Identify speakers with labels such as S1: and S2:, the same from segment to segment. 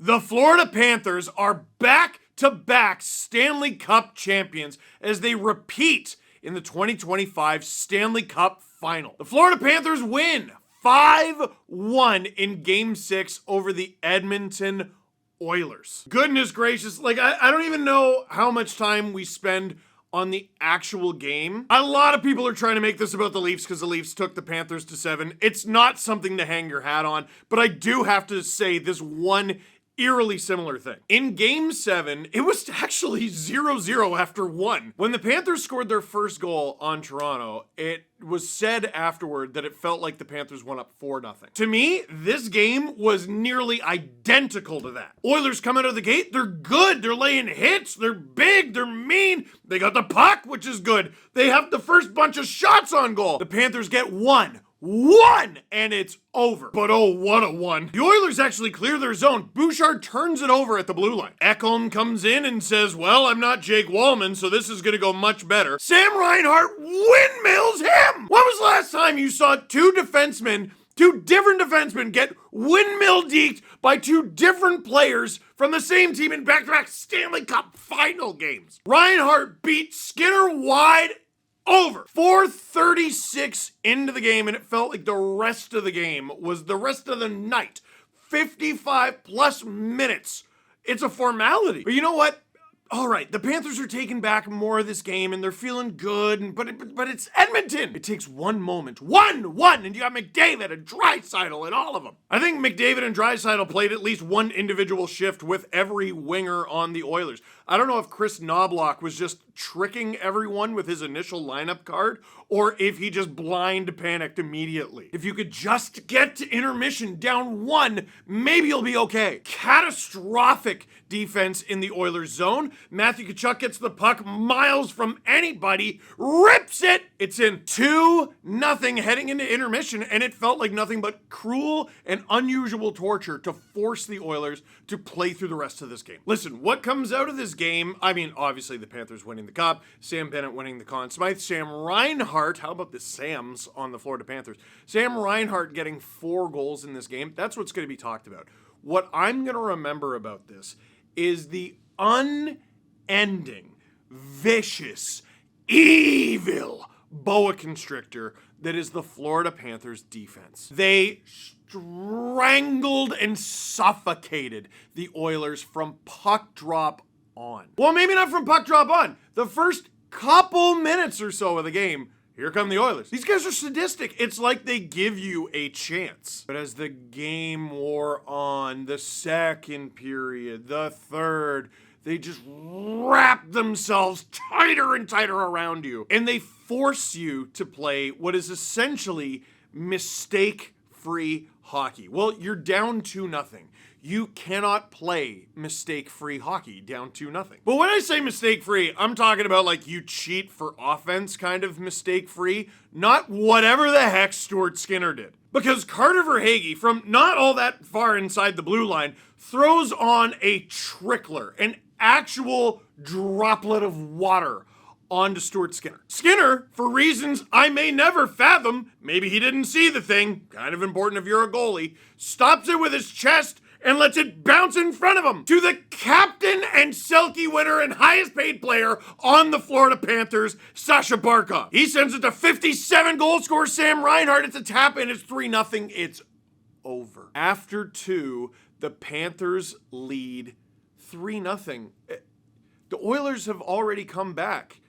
S1: The Florida Panthers are back-to-back Stanley Cup champions as they repeat in the 2025 Stanley Cup Final. The Florida Panthers win 5-1 in Game 6 over the Edmonton Oilers. Goodness gracious, like I don't even know how much time we spend on the actual game. A lot of people are trying to make this about the Leafs because the Leafs took the Panthers to 7. It's not something to hang your hat on, but I do have to say this one eerily similar thing. In Game 7, it was actually 0-0 after 1. When the Panthers scored their first goal on Toronto, it was said afterward that it felt like the Panthers went up 4-0. To me, this game was nearly identical to that. Oilers come out of the gate, they're good, they're laying hits, they're big, they're mean, they got the puck, which is good. They have the first bunch of shots on goal. The Panthers get one, and it's over. But oh, what a one. The Oilers actually clear their zone. Bouchard turns it over at the blue line. Ekholm comes in and says, well, I'm not Jake Wallman, so this is gonna go much better. Sam Reinhart windmills him! When was the last time you saw two different defensemen get windmill deked by two different players from the same team in back-to-back Stanley Cup Final games? Reinhart beat Skinner wide over. 4:36 into the game, and it felt like the rest of the game was the rest of the night. 55 plus minutes. It's a formality. But you know what? All right, the Panthers are taking back more of this game, and they're feeling good, but it's Edmonton. It takes one moment. One, and you got McDavid and Draisaitl and all of them. I think McDavid and Draisaitl played at least one individual shift with every winger on the Oilers. I don't know if Chris Knobloch was just tricking everyone with his initial lineup card, or if he just blind panicked immediately. If you could just get to intermission down 1, maybe you'll be okay. Catastrophic defense in the Oilers zone. Matthew Tkachuk gets the puck miles from anybody, rips it. It's in 2-0 heading into intermission, and it felt like nothing but cruel and unusual torture to force the Oilers to play through the rest of this game. Listen, what comes out of this game, I mean, obviously the Panthers winning the Cup, Sam Bennett winning the Conn Smythe, Sam Reinhart, how about the Sams on the Florida Panthers? Sam Reinhart getting 4 goals in this game, that's what's going to be talked about. What I'm going to remember about this is the unending, vicious, evil boa constrictor that is the Florida Panthers defense. They strangled and suffocated the Oilers from puck drop on. Well, maybe not from puck drop on. The first couple minutes or so of the game, here come the Oilers. These guys are sadistic. It's like they give you a chance. But as the game wore on, the second period, the third, they just wrap themselves tighter and tighter around you. And they force you to play what is essentially mistake-free hockey. Well, you're down 2-0. You cannot play mistake-free hockey down 2-0. But when I say mistake-free, I'm talking about like you cheat for offense kind of mistake-free, not whatever the heck Stuart Skinner did. Because Carter Verhaeghe, from not all that far inside the blue line, throws on a trickler, an actual droplet of water onto Stuart Skinner. Skinner, for reasons I may never fathom, maybe he didn't see the thing, kind of important if you're a goalie, stops it with his chest and lets it bounce in front of him to the captain and Selke winner and highest paid player on the Florida Panthers, Sasha Barkov. He sends it to 57 goal scorer Sam Reinhart. It's a tap and it's 3-0. It's over. After 2, the Panthers lead 3-0. The Oilers have already come back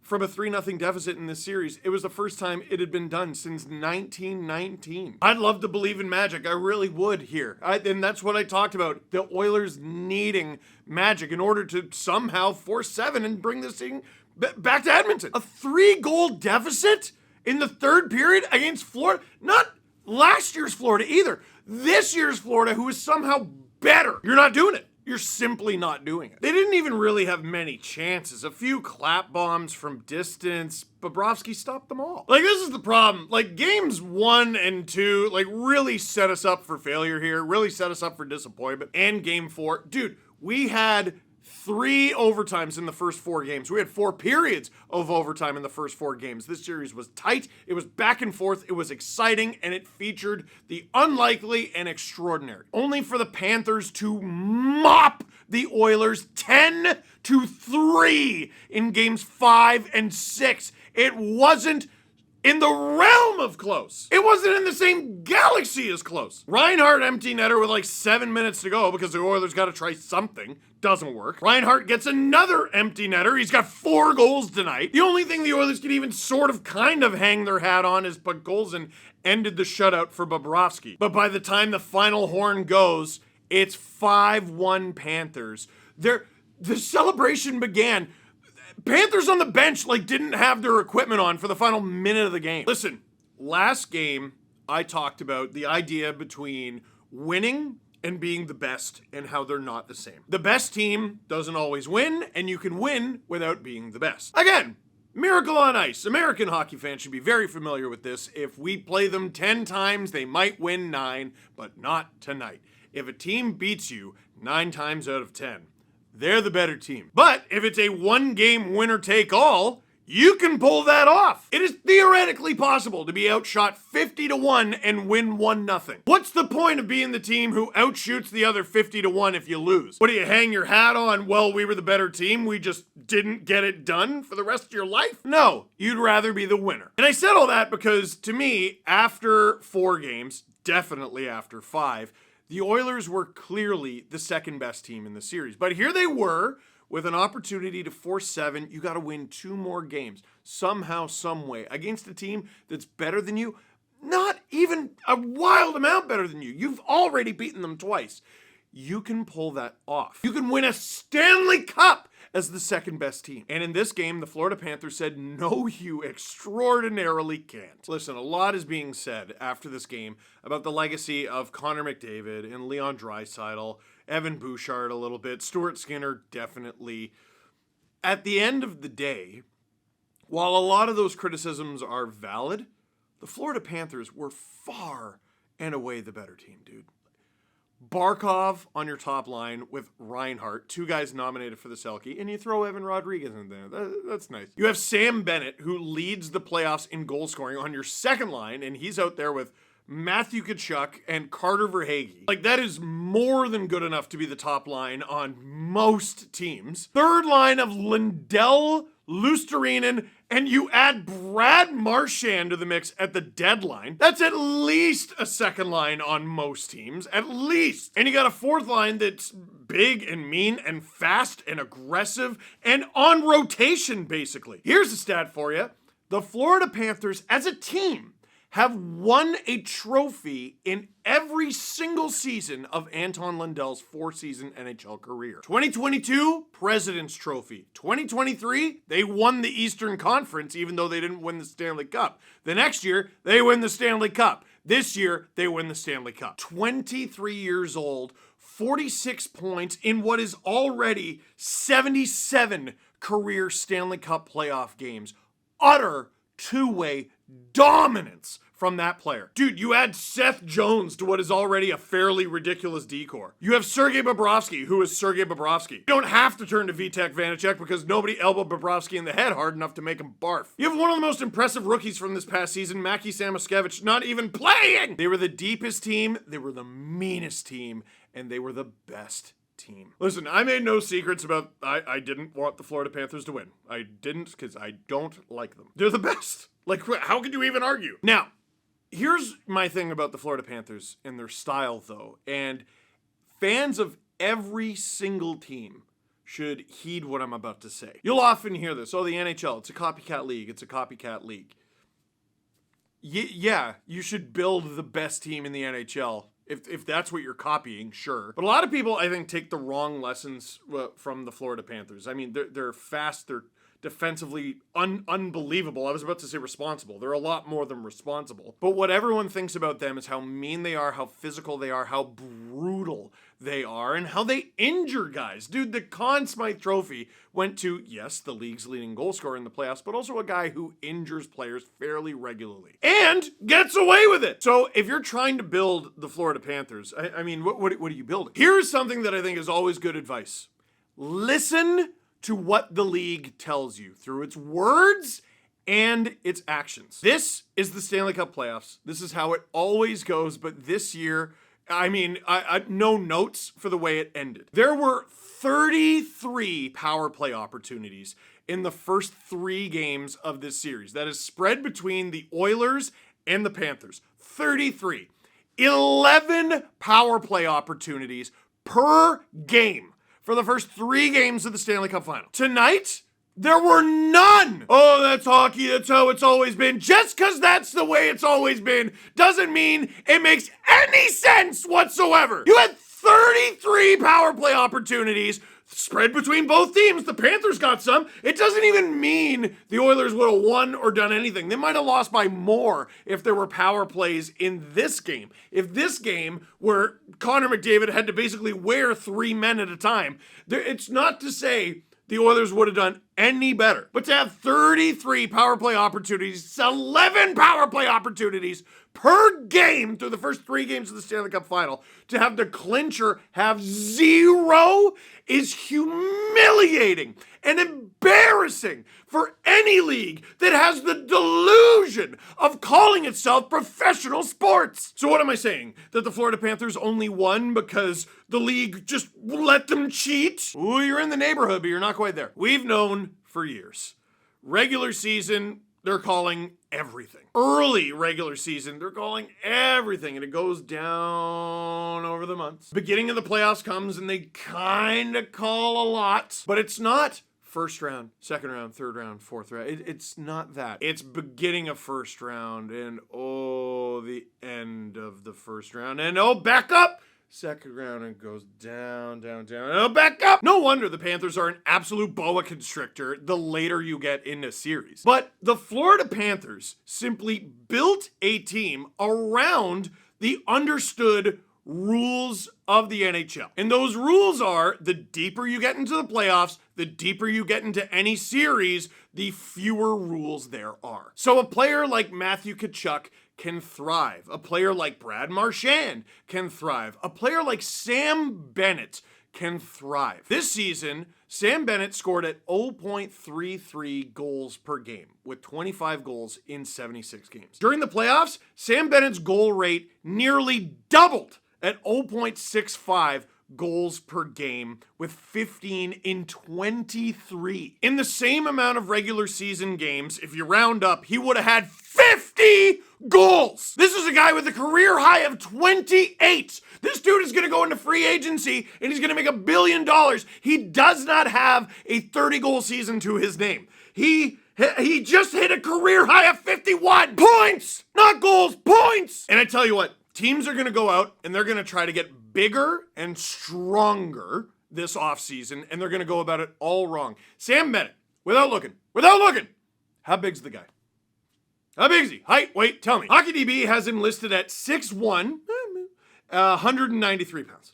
S1: from a 3-0 deficit in this series. It was the first time it had been done since 1919. I'd love to believe in magic. I really would here. And that's what I talked about. The Oilers needing magic in order to somehow force 7 and bring this thing back to Edmonton. A 3-goal deficit in the third period against Florida. Not last year's Florida either. This year's Florida, who is somehow better. You're not doing it. You're simply not doing it. They didn't even really have many chances. A few clap bombs from distance. Bobrovsky stopped them all. Like, this is the problem. Like, games 1 and 2, like, really set us up for failure here. Really set us up for disappointment. And game 4. Dude, we had 3 overtimes in the first 4 games. We had 4 periods of overtime in the first 4 games. This series was tight, it was back and forth, it was exciting, and it featured the unlikely and extraordinary. Only for the Panthers to mop the Oilers 10-3 in games 5 and 6. It wasn't in the realm of close. It wasn't in the same galaxy as close. Reinhart empty netter with like 7 minutes to go because the Oilers got to try something. Doesn't work. Reinhart gets another empty netter. He's got 4 goals tonight. The only thing the Oilers can even sort of kind of hang their hat on is Podkolzin ended the shutout for Bobrovsky. But by the time the final horn goes, it's 5-1 Panthers. The celebration began. Panthers on the bench didn't have their equipment on for the final minute of the game. Listen, last game I talked about the idea between winning and being the best and how they're not the same. The best team doesn't always win, and you can win without being the best. Again, miracle on ice. American hockey fans should be very familiar with this. If we play them 10 times, they might win 9, but not tonight. If a team beats you 9 times out of 10, they're the better team. But if it's a 1-game winner-take-all, you can pull that off. It is theoretically possible to be outshot 50-1 and win 1-0. What's the point of being the team who outshoots the other 50-1 if you lose? What do you hang your hat on? Well, we were the better team. We just didn't get it done for the rest of your life? No, you'd rather be the winner. And I said all that because to me, after 4 games, definitely after 5, the Oilers were clearly the second best team in the series. But here they were with an opportunity to force 7. You got to win 2 more games somehow, some way against a team that's better than you. Not even a wild amount better than you. You've already beaten them twice. You can pull that off. You can win a Stanley Cup as the second best team. And in this game, the Florida Panthers said, no, you extraordinarily can't. Listen, a lot is being said after this game about the legacy of Connor McDavid and Leon Draisaitl, Evan Bouchard a little bit, Stuart Skinner definitely. At the end of the day, while a lot of those criticisms are valid, the Florida Panthers were far and away the better team, dude. Barkov on your top line with Reinhart, 2 guys nominated for the Selke, and you throw Evan Rodriguez in there. That's nice. You have Sam Bennett, who leads the playoffs in goal scoring on your second line, and he's out there with Matthew Tkachuk and Carter Verhaeghe. That is more than good enough to be the top line on most teams. Third line of Lindell, Lusterinen, and you add Brad Marchand to the mix at the deadline. That's at least a second line on most teams, at least. And you got a fourth line that's big and mean and fast and aggressive and on rotation, basically. Here's a stat for you. The Florida Panthers, as a team, have won a trophy in every single season of Anton Lundell's 4-season NHL career. 2022, President's Trophy. 2023, they won the Eastern Conference even though they didn't win the Stanley Cup. The next year, they win the Stanley Cup. This year, they win the Stanley Cup. 23 years old, 46 points in what is already 77 career Stanley Cup playoff games. Utter two-way dominance from that player. Dude, you add Seth Jones to what is already a fairly ridiculous decor. You have Sergei Bobrovsky, who is Sergei Bobrovsky. You don't have to turn to Vitek Vanacek because nobody elbowed Bobrovsky in the head hard enough to make him barf. You have one of the most impressive rookies from this past season, Mackie Samoskevich, not even playing! They were the deepest team, they were the meanest team, and they were the best team. Listen, I made no secrets about I didn't want the Florida Panthers to win. I didn't because I don't like them. They're the best. How could you even argue? Now, here's my thing about the Florida Panthers and their style, though. And fans of every single team should heed what I'm about to say. You'll often hear this. Oh, the NHL, it's a copycat league. It's a copycat league. Yeah, you should build the best team in the NHL. If that's what you're copying, sure. But a lot of people, I think, take the wrong lessons from the Florida Panthers. I mean, they're fast, they're defensively unbelievable. I was about to say responsible. They're a lot more than responsible. But what everyone thinks about them is how mean they are, how physical they are, how brutal they are, and how they injure guys. Dude, the Conn Smythe Trophy went to, yes, the league's leading goal scorer in the playoffs, but also a guy who injures players fairly regularly. And gets away with it! So if you're trying to build the Florida Panthers, I mean, what are you building? Here's something that I think is always good advice. Listen to what the league tells you through its words and its actions. This is the Stanley Cup playoffs. This is how it always goes, but this year, I no notes for the way it ended. There were 33 power play opportunities in the first 3 games of this series. That is spread between the Oilers and the Panthers. 33. 11 power play opportunities per game for the first 3 games of the Stanley Cup Final. Tonight, there were none. Oh, that's hockey. That's how it's always been. Just because that's the way it's always been doesn't mean it makes any sense whatsoever. You had 33 power play opportunities spread between both teams. The Panthers got some. It doesn't even mean the Oilers would have won or done anything. They might have lost by more if there were power plays in this game. If this game where Connor McDavid had to basically wear 3 men at a time, it's not to say the Oilers would have done any better. But to have 33 power play opportunities, 11 power play opportunities per game through the first 3 games of the Stanley Cup Final, to have the clincher have 0 is humiliating and embarrassing for any league that has the delusion of calling itself professional sports. So what am I saying? That the Florida Panthers only won because the league just let them cheat? Ooh, you're in the neighborhood, but you're not quite there. We've known for years. Regular season, they're calling everything. Early regular season, they're calling everything, and it goes down over the months. Beginning of the playoffs comes, and they kind of call a lot, but it's not first round, second round, third round, fourth round. It's not that. It's beginning of first round, and the end of the first round, and back up! Second round, and goes down, down, down, and back up. No wonder the Panthers are an absolute boa constrictor the later you get into series. But the Florida Panthers simply built a team around the understood rules of the NHL. And those rules are, the deeper you get into the playoffs, the deeper you get into any series, the fewer rules there are. So a player like Matthew Tkachuk can thrive. A player like Brad Marchand can thrive. A player like Sam Bennett can thrive. This season, Sam Bennett scored at 0.33 goals per game with 25 goals in 76 games. During the playoffs, Sam Bennett's goal rate nearly doubled at 0.65 goals per game with 15 in 23. In the same amount of regular season games, if you round up, he would have had 50 goals. This is a guy with a career high of 28. This dude is going to go into free agency and he's going to make $1 billion. He does not have a 30-goal season to his name. He just hit a career high of 51 points, not goals, points. And I tell you what, teams are going to go out and they're going to try to get bigger and stronger this offseason, and they're going to go about it all wrong. Sam Bennett, without looking, how big's the guy? How big is he? Height, weight, tell me. HockeyDB has him listed at 6'1", 193 pounds.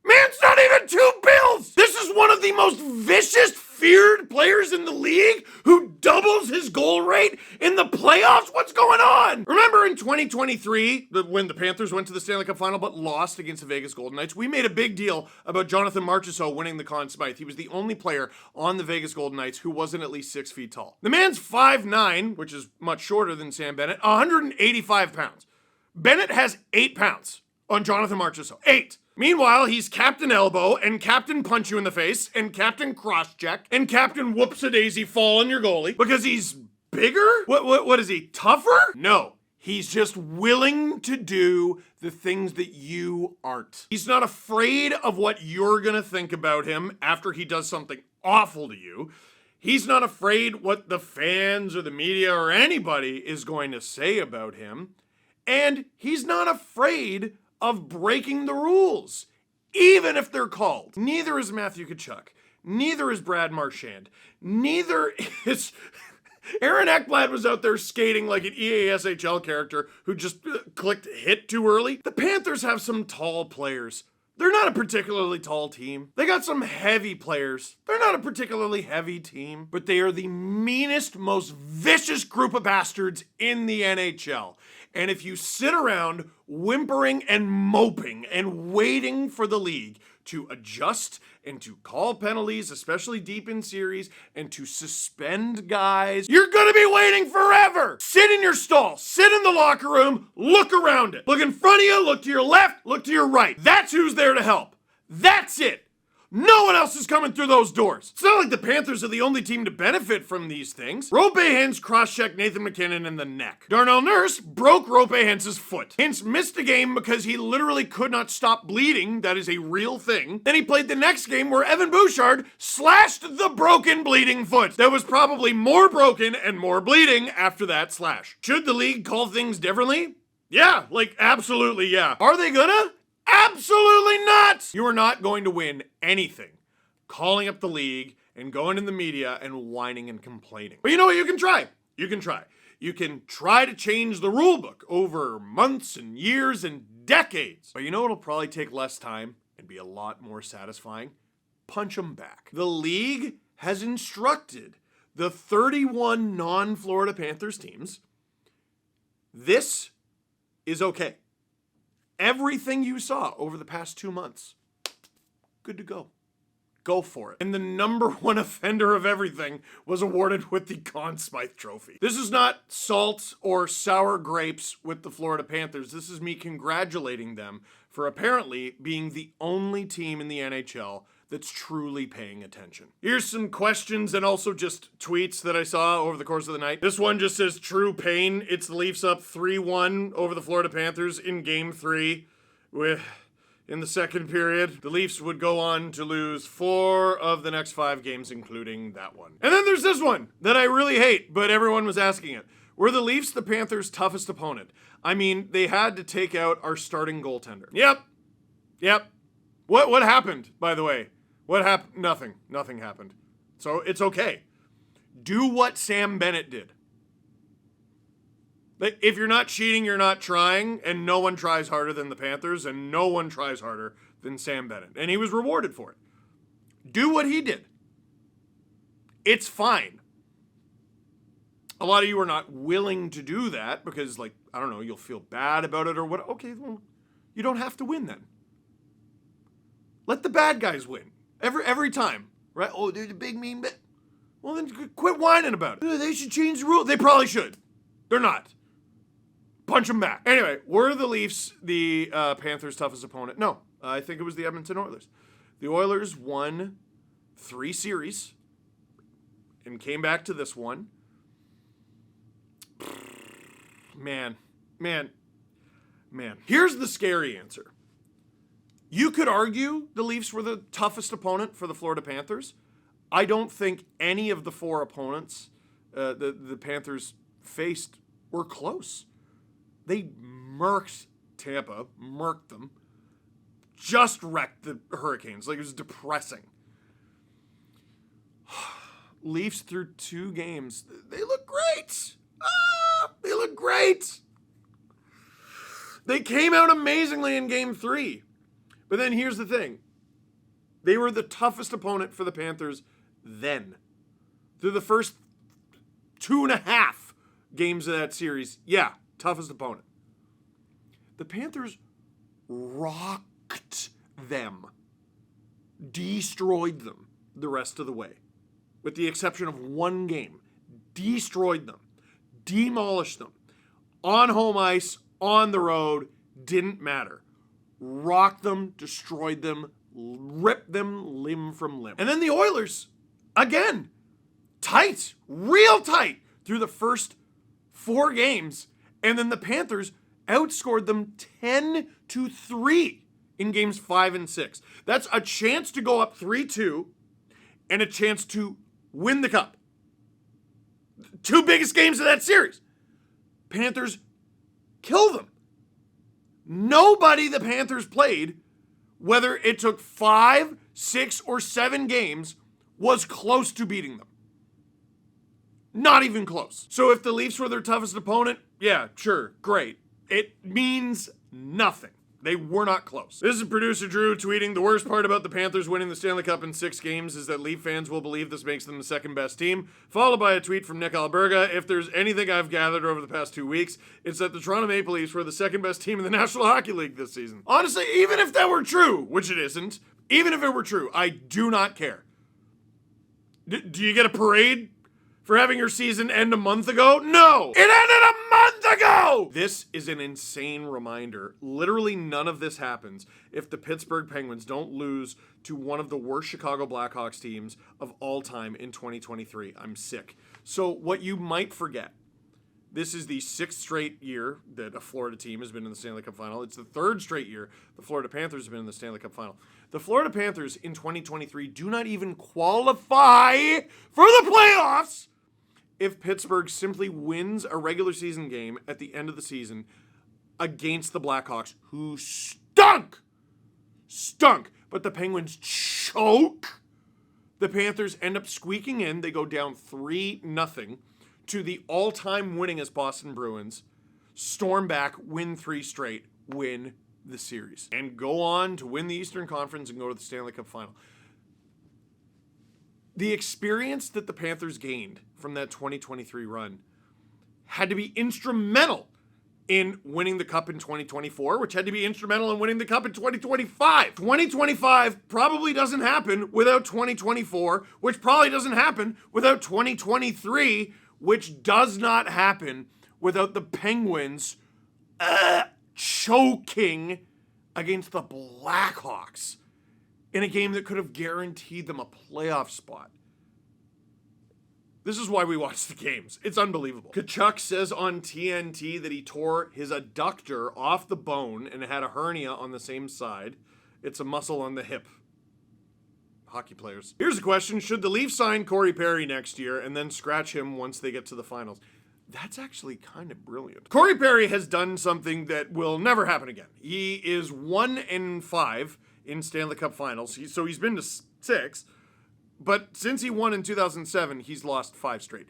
S1: Man's not even 2 bills! This is one of the most vicious, feared players in the league who doubles his goal rate in the playoffs? What's going on? Remember in 2023, when the Panthers went to the Stanley Cup Final but lost against the Vegas Golden Knights, we made a big deal about Jonathan Marchessault winning the Conn Smythe. He was the only player on the Vegas Golden Knights who wasn't at least 6 feet tall. The man's 5'9", which is much shorter than Sam Bennett, 185 pounds. Bennett has 8 pounds on Jonathan Marchessault. 8. Meanwhile, he's Captain Elbow, and Captain Punch You in the Face, and Captain Cross-Check, and Captain Whoops-a-daisy Fall on your goalie. Because he's bigger? What is he, tougher? No. He's just willing to do the things that you aren't. He's not afraid of what you're gonna think about him after he does something awful to you. He's not afraid what the fans or the media or anybody is going to say about him. And he's not afraid of breaking the rules, even if they're called. Neither is Matthew Tkachuk. Neither is Brad Marchand. Neither is... Aaron Ekblad was out there skating like an EASHL character who just clicked hit too early. The Panthers have some tall players. They're not a particularly tall team. They got some heavy players. They're not a particularly heavy team, but they are the meanest, most vicious group of bastards in the NHL. And if you sit around whimpering and moping and waiting for the league to adjust and to call penalties, especially deep in series, and to suspend guys. You're gonna be waiting forever. Sit in your stall, sit in the locker room, look around it. Look in front of you, look to your left, look to your right. That's who's there to help. That's it. No one else is coming through those doors. It's not like the Panthers are the only team to benefit from these things. Roope Hintz cross-checked Nathan MacKinnon in the neck. Darnell Nurse broke Roope Hintz's foot. Hintz missed a game because he literally could not stop bleeding. That is a real thing. Then he played the next game where Evan Bouchard slashed the broken, bleeding foot. That was probably more broken and more bleeding after that slash. Should the league call things differently? Yeah, like absolutely yeah. Are they gonna? Absolutely not! You are not going to win anything calling up the league and going in the media and whining and complaining. But you know what you can try? You can try. You can try to change the rule book over months and years and decades. But you know what'll probably take less time and be a lot more satisfying? Punch them back. The league has instructed the 31 non-Florida Panthers teams, this is okay. Everything you saw over the past 2 months, good to go. Go for it. And the number one offender of everything was awarded with the Conn Smythe Trophy. This is not salt or sour grapes with the Florida Panthers. This is me congratulating them for apparently being the only team in the NHL that's truly paying attention. Here's some questions and also just tweets that I saw over the course of the night. This one just says, true pain. It's the Leafs up 3-1 over the Florida Panthers in Game 3 in the second period. The Leafs would go on to lose 4 of the next 5 games, including that one. And then there's this one that I really hate, but everyone was asking it. Were the Leafs the Panthers' toughest opponent? I mean, they had to take out our starting goaltender. Yep. What happened, by the way? What happened? Nothing happened. So it's okay. Do what Sam Bennett did. Like, if you're not cheating, you're not trying, and no one tries harder than the Panthers, and no one tries harder than Sam Bennett. And he was rewarded for it. Do what he did. It's fine. A lot of you are not willing to do that because, like, I don't know, you'll feel bad about it or what. Okay, well, you don't have to win then. Let the bad guys win. Every time, right? Oh, they're the big mean bit. Well, then quit whining about it. They should change the rule. They probably should. They're not. Punch them back. Anyway, were the Leafs the Panthers' toughest opponent? No, I think it was the Edmonton Oilers. The Oilers won 3 series and came back to this one. Man. Here's the scary answer. You could argue the Leafs were the toughest opponent for the Florida Panthers. I don't think any of the 4 opponents the Panthers faced were close. They murked Tampa, murked them, just wrecked the Hurricanes. Like, it was depressing. Leafs through 2 games. They look great. They look great. They came out amazingly in Game 3. But then here's the thing. They were the toughest opponent for the Panthers then. Through the first 2.5 games of that series, yeah, toughest opponent. The Panthers rocked them. Destroyed them the rest of the way. With the exception of 1 game. Destroyed them. Demolished them. On home ice, on the road, didn't matter. Rocked them, destroyed them, ripped them limb from limb. And then the Oilers, again, tight, real tight through the first 4 games. And then the Panthers outscored them 10-3 in games 5 and 6. That's a chance to go up 3-2 and a chance to win the cup. 2 biggest games of that series. Panthers kill them. Nobody the Panthers played, whether it took 5, 6, or 7 games, was close to beating them. Not even close. So if the Leafs were their toughest opponent, yeah, sure, great. It means nothing. They were not close. This is producer Drew tweeting, the worst part about the Panthers winning the Stanley Cup in 6 games is that Leaf fans will believe this makes them the second best team, followed by a tweet from Nick Alberga. If there's anything I've gathered over the past 2 weeks, it's that the Toronto Maple Leafs were the second best team in the National Hockey League this season. Honestly, even if that were true, which it isn't, even if it were true, I do not care. Do you get a parade for having your season end a month ago? No! It ended a month ago! This is an insane reminder. Literally none of this happens if the Pittsburgh Penguins don't lose to one of the worst Chicago Blackhawks teams of all time in 2023. I'm sick. So what you might forget, this is the 6th straight year that a Florida team has been in the Stanley Cup Final. It's the 3rd straight year the Florida Panthers have been in the Stanley Cup Final. The Florida Panthers in 2023 do not even qualify for the playoffs if Pittsburgh simply wins a regular season game at the end of the season against the Blackhawks, who stunk. But the Penguins choke. The Panthers end up squeaking in. They go down 3-0 to the all-time winningest Boston Bruins, storm back, win 3 straight, win the series, and go on to win the Eastern Conference and go to the Stanley Cup Final. The experience that the Panthers gained from that 2023 run had to be instrumental in winning the Cup in 2024, which had to be instrumental in winning the Cup in 2025. 2025 probably doesn't happen without 2024, which probably doesn't happen without 2023, which does not happen without the Penguins choking against the Blackhawks in a game that could have guaranteed them a playoff spot. This is why we watch the games. It's unbelievable. Kachuk says on TNT that he tore his adductor off the bone and had a hernia on the same side. It's a muscle on the hip. Hockey players. Here's a question. Should the Leafs sign Corey Perry next year and then scratch him once they get to the finals? That's actually kind of brilliant. Corey Perry has done something that will never happen again. He is 1-5 in Stanley Cup Finals. So he's been to 6. But since he won in 2007, he's lost 5 straight.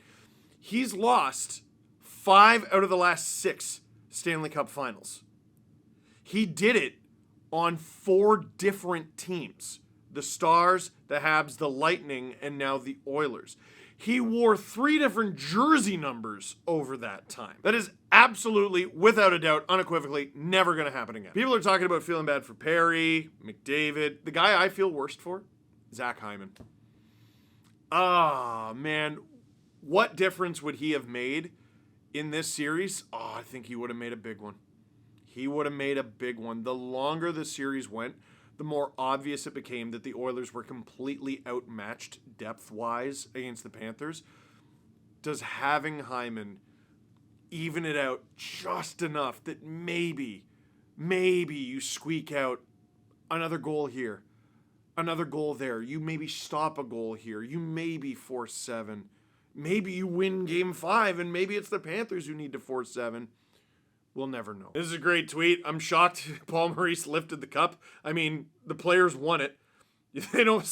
S1: He's lost 5 out of the last 6 Stanley Cup Finals. He did it on 4 different teams. The Stars, the Habs, the Lightning, and now the Oilers. He wore 3 different jersey numbers over that time. That is absolutely, without a doubt, unequivocally, never going to happen again. People are talking about feeling bad for Perry, McDavid. The guy I feel worst for, Zach Hyman. Man, what difference would he have made in this series? I think he would have made a big one. He would have made a big one. The longer the series went, the more obvious it became that the Oilers were completely outmatched depth-wise against the Panthers. Does having Hyman even it out just enough that maybe you squeak out another goal here, another goal there. You maybe stop a goal here. You maybe force 7. Maybe you win game 5, and maybe it's the Panthers who need to force 7. We'll never know. This is a great tweet. I'm shocked Paul Maurice lifted the cup. I mean, the players won it. They don't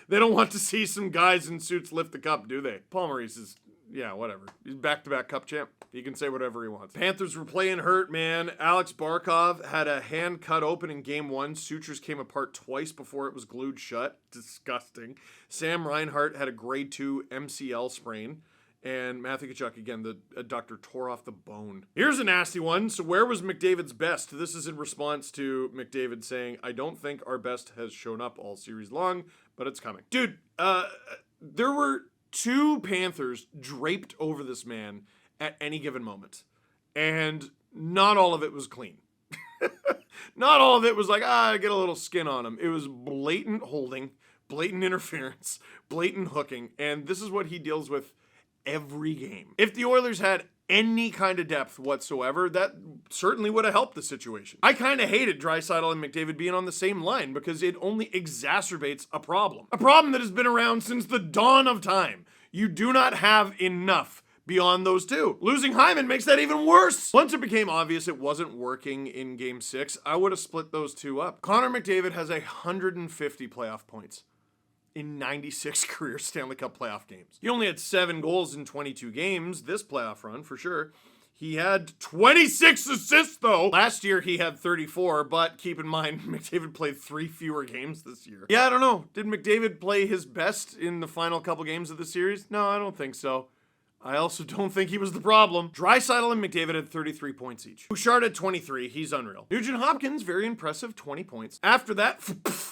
S1: want to see some guys in suits lift the cup, do they? Paul Maurice is, yeah, whatever. He's back-to-back cup champ. He can say whatever he wants. Panthers were playing hurt, man. Alex Barkov had a hand cut open in game 1. Sutures came apart twice before it was glued shut. Disgusting. Sam Reinhart had a grade 2 MCL sprain. And Matthew Tkachuk, again, the adductor tore off the bone. Here's a nasty one. So where was McDavid's best? This is in response to McDavid saying, I don't think our best has shown up all series long, but it's coming. Dude, there were 2 Panthers draped over this man at any given moment. And not all of it was clean. Not all of it was like, get a little skin on him. It was blatant holding, blatant interference, blatant hooking. And this is what he deals with every game. If the Oilers had any kind of depth whatsoever, that certainly would have helped the situation. I kind of hated Draisaitl and McDavid being on the same line because it only exacerbates a problem. A problem that has been around since the dawn of time. You do not have enough beyond those 2. Losing Hyman makes that even worse. Once it became obvious it wasn't working in game 6, I would have split those 2 up. Connor McDavid has 150 playoff points in 96 career Stanley Cup playoff games. He only had 7 goals in 22 games this playoff run, for sure. He had 26 assists, though. Last year, he had 34, but keep in mind, McDavid played 3 fewer games this year. Yeah, I don't know. Did McDavid play his best in the final couple games of the series? No, I don't think so. I also don't think he was the problem. Draisaitl and McDavid had 33 points each. Bouchard had 23. He's unreal. Nugent-Hopkins, very impressive, 20 points. After that,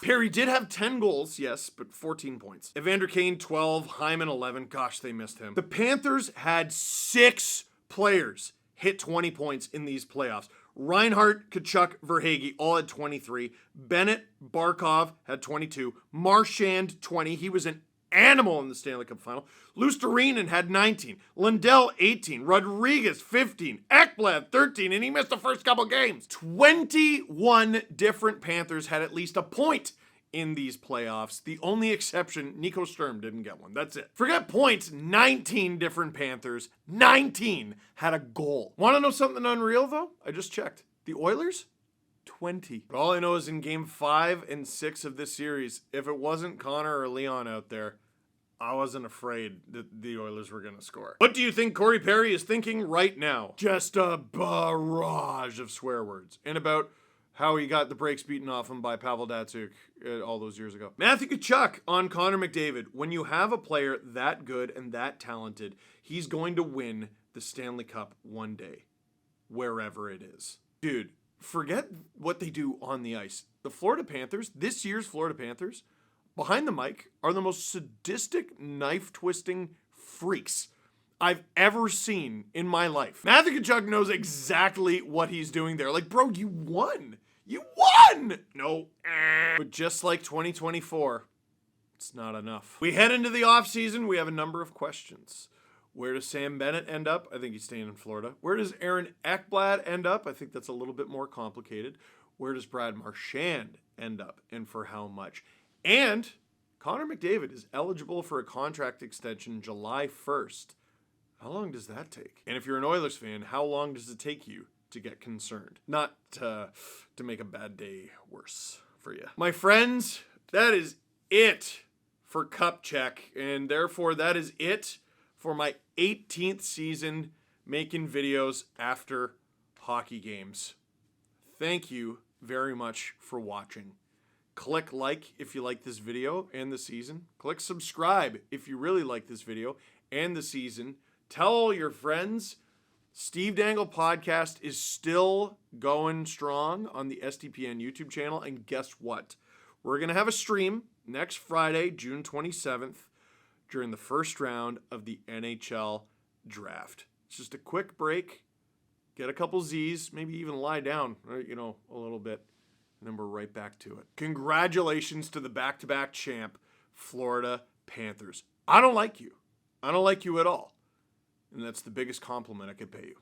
S1: Perry did have 10 goals, yes, but 14 points. Evander Kane, 12. Hyman, 11. Gosh, they missed him. The Panthers had 6 players hit 20 points in these playoffs. Reinhart, Tkachuk, Verhaeghe all had 23. Bennett, Barkov had 22. Marchand, 20. He was an animal in the Stanley Cup Final. Luostarinen had 19. Lundell, 18. Rodriguez, 15. Ekblad, 13. And he missed the first couple games. 21 different Panthers had at least a point in these playoffs. The only exception, Nico Sturm didn't get one. That's it. Forget points. 19 different Panthers. 19 had a goal. Want to know something unreal, though? I just checked. The Oilers? 20. But all I know is in game 5 and 6 of this series, if it wasn't Connor or Leon out there, I wasn't afraid that the Oilers were going to score. What do you think Corey Perry is thinking right now? Just a barrage of swear words. And about how he got the brakes beaten off him by Pavel Datsyuk all those years ago. Matthew Tkachuk on Connor McDavid. When you have a player that good and that talented, he's going to win the Stanley Cup one day, wherever it is. Dude, forget what they do on the ice. The Florida Panthers, this year's Florida Panthers, behind the mic, are the most sadistic, knife-twisting freaks I've ever seen in my life. Matthew Tkachuk knows exactly what he's doing there. Like, bro, you won. You won! No. But just like 2024, it's not enough. We head into the offseason. We have a number of questions. Where does Sam Bennett end up? I think he's staying in Florida. Where does Aaron Ekblad end up? I think that's a little bit more complicated. Where does Brad Marchand end up, and for how much? And Connor McDavid is eligible for a contract extension July 1st. How long does that take? And if you're an Oilers fan, how long does it take you to get concerned? Not to make a bad day worse for you. My friends, that is it for Cup Check, and therefore that is it for my 18th season making videos after hockey games. Thank you very much for watching. Click like if you like this video and the season. Click subscribe if you really like this video and the season. Tell all your friends. Steve Dangle podcast is still going strong on the SDPN YouTube channel. And guess what? We're going to have a stream next Friday, June 27th, during the first round of the NHL draft. It's just a quick break. Get a couple Z's, maybe even lie down, a little bit. And then we're right back to it. Congratulations to the back-to-back champ, Florida Panthers. I don't like you. I don't like you at all. And that's the biggest compliment I could pay you.